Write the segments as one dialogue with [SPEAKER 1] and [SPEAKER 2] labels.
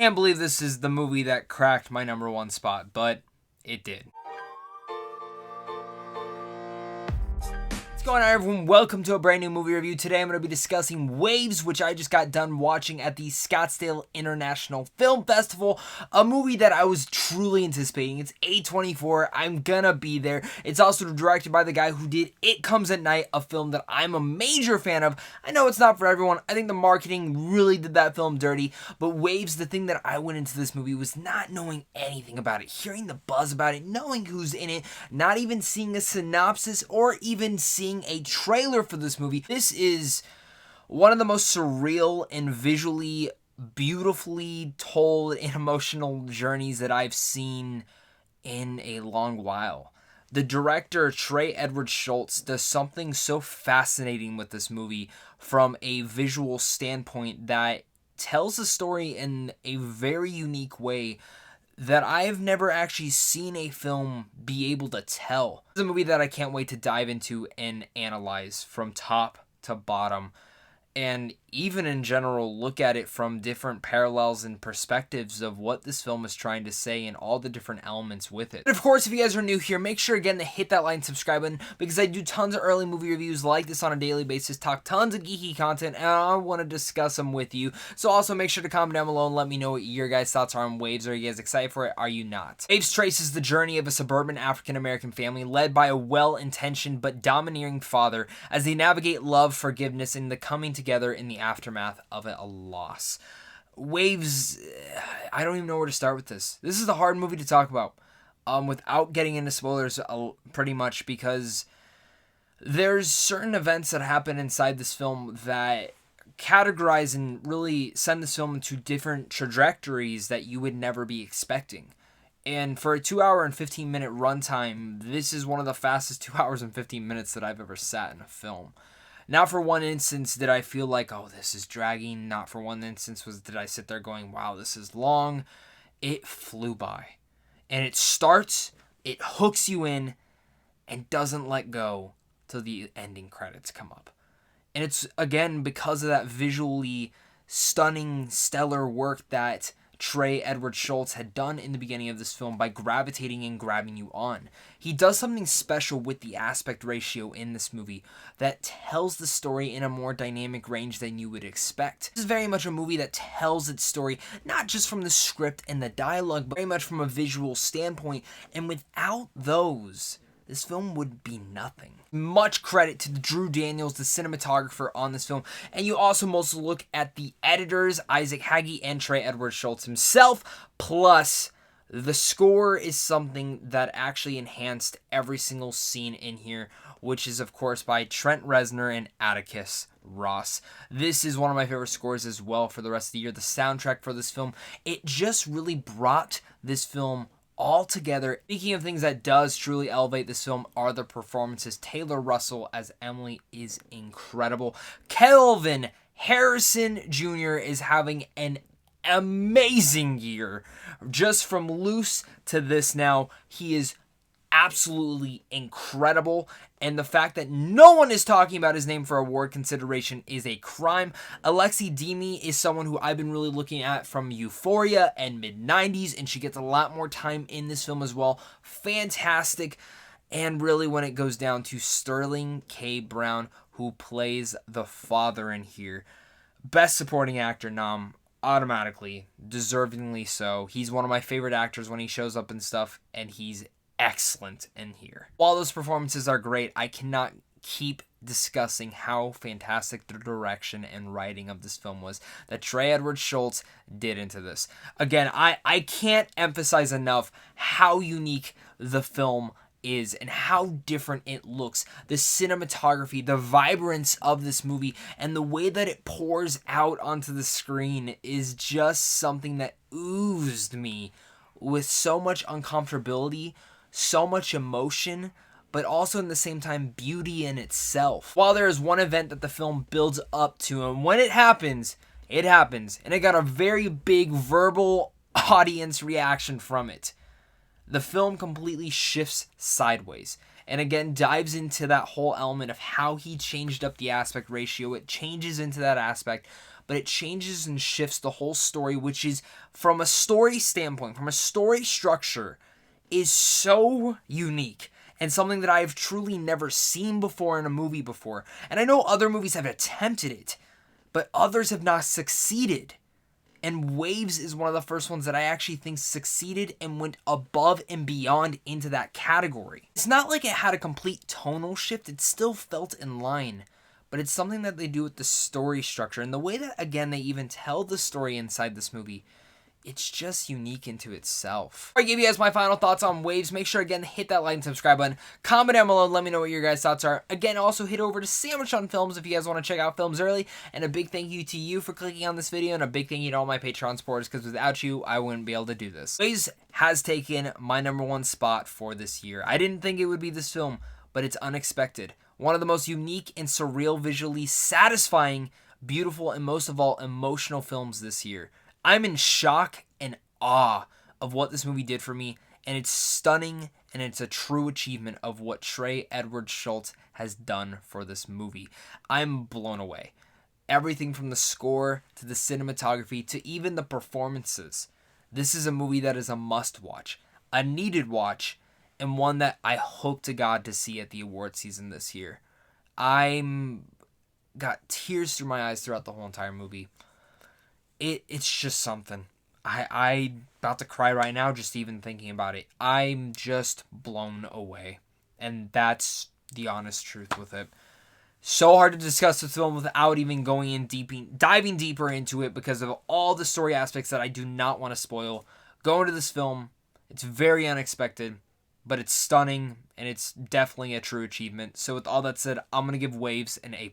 [SPEAKER 1] Can't believe this is the movie that cracked my number one spot, but it did. What's going on, everyone? Welcome to a brand new movie review. Today I'm going to be discussing Waves, which I just got done watching at the Scottsdale International Film Festival, a movie that I was truly anticipating. It's A24. I'm gonna be there. It's also directed by the guy who did It Comes at Night, a film that I'm a major fan of. I know it's not for everyone. I think the marketing really did that film dirty, but Waves, the thing that I went into this movie was not knowing anything about it, hearing the buzz about it, knowing who's in it, not even seeing a synopsis or even seeing a trailer for this movie. This is one of the most surreal and visually beautifully told and emotional journeys that I've seen in a long while. The director, Trey Edward Schultz, does something so fascinating with this movie from a visual standpoint that tells the story in a very unique way that I've never actually seen a film be able to tell. It's a movie that I can't wait to dive into and analyze from top to bottom, and even in general look at it from different parallels and perspectives of what this film is trying to say and all the different elements with it. And of course, if you guys are new here, make sure again to hit that like and subscribe button, because I do tons of early movie reviews like this on a daily basis, talk tons of geeky content, and I want to discuss them with you. So also make sure to comment down below and let me know what your guys' thoughts are on Waves. Are you guys excited for it? Are you not? Waves traces the journey of a suburban African-American family led by a well-intentioned but domineering father as they navigate love, forgiveness, and the coming together in the aftermath of a loss. Waves, I don't even know where to start with this. This is a hard movie to talk about without getting into spoilers pretty much, because there's certain events that happen inside this film that categorize and really send this film into different trajectories that you would never be expecting. And for a 2 hour and 15 minute runtime, this is one of the fastest 2 hours and 15 minutes that I've ever sat in a film. Not for one instance did I feel like, oh, this is dragging. Not for one instance did I sit there going, wow, this is long. It flew by. And it starts, it hooks you in, and doesn't let go till the ending credits come up. And it's, again, because of that visually stunning, stellar work that Trey Edward Schultz had done in the beginning of this film by gravitating and grabbing you on. He does something special with the aspect ratio in this movie that tells the story in a more dynamic range than you would expect. This is very much a movie that tells its story not just from the script and the dialogue, but very much from a visual standpoint, and without those, this film would be nothing. Much credit to Drew Daniels, the cinematographer on this film, and you also mostly look at the editors, Isaac Hagee and Trey Edward Schultz himself, plus the score is something that actually enhanced every single scene in here, which is of course by Trent Reznor and Atticus Ross. This is one of my favorite scores as well for the rest of the year. The soundtrack for this film, it just really brought this film all together. Speaking of things that does truly elevate this film are the performances. Taylor Russell as Emily is incredible. Kelvin Harrison Jr. is having an amazing year. Just from Loose to this now, he is absolutely incredible, and the fact that no one is talking about his name for award consideration is a crime. Alexi Demi is someone who I've been really looking at from Euphoria and mid-90s, and she gets a lot more time in this film as well. Fantastic. And really, when it goes down to Sterling K. Brown, who plays the father in here, Best Supporting Actor nom, automatically, deservingly so. He's one of my favorite actors when he shows up and stuff, and he's excellent in here. While those performances are great, I cannot keep discussing how fantastic the direction and writing of this film was that Trey Edward Schultz did into this. Again, I can't emphasize enough how unique the film is and how different it looks. The cinematography, the vibrance of this movie, and the way that it pours out onto the screen is just something that oozed me with so much uncomfortability, so much emotion, but also in the same time beauty in itself. While there is one event that the film builds up to, and when it happens, and it got a very big verbal audience reaction from it. The film completely shifts sideways, and again dives into that whole element of how he changed up the aspect ratio. It changes into that aspect, but it changes and shifts the whole story, which is, from a story standpoint, from a story structure, is so unique and something that I have truly never seen before in a movie before. And I know other movies have attempted it, but others have not succeeded. And Waves is one of the first ones that I actually think succeeded and went above and beyond into that category. It's not like it had a complete tonal shift, it still felt in line, but it's something that they do with the story structure and the way that, again, they even tell the story inside this movie. It's just unique into itself. Before I give you guys my final thoughts on Waves, make sure, again, hit that like and subscribe button. Comment down below, let me know what your guys' thoughts are. Again, also hit over to Sandwich on Films if you guys want to check out films early. And a big thank you to you for clicking on this video, and a big thank you to all my Patreon supporters, because without you, I wouldn't be able to do this. Waves has taken my #1 spot for this year. I didn't think it would be this film, but it's unexpected. One of the most unique and surreal, visually satisfying, beautiful, and most of all, emotional films this year. I'm in shock and awe of what this movie did for me, and it's stunning, and it's a true achievement of what Trey Edward Schultz has done for this movie. I'm blown away. Everything from the score to the cinematography to even the performances. This is a movie that is a must-watch, a needed watch, and one that I hope to God to see at the award season this year. I'm got tears through my eyes throughout the whole entire movie. It's just something. I'm about to cry right now just even thinking about it. I'm just blown away. And that's the honest truth with it. So hard to discuss this film without even going in diving deeper into it because of all the story aspects that I do not want to spoil. Going to this film, it's very unexpected, but it's stunning, and it's definitely a true achievement. So with all that said, I'm going to give Waves an A+.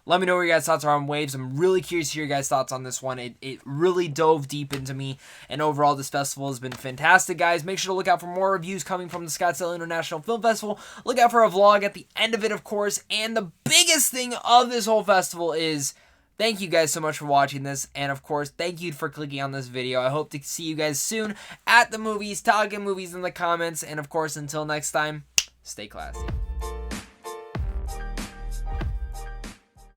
[SPEAKER 1] Let me know what your guys' thoughts are on Waves. I'm really curious to hear your guys' thoughts on this one. It really dove deep into me, and overall, this festival has been fantastic, guys. Make sure to look out for more reviews coming from the Scottsdale International Film Festival. Look out for a vlog at the end of it, of course, and the biggest thing of this whole festival is thank you guys so much for watching this, and of course, thank you for clicking on this video. I hope to see you guys soon at the movies, talking movies in the comments, and of course, until next time, stay classy.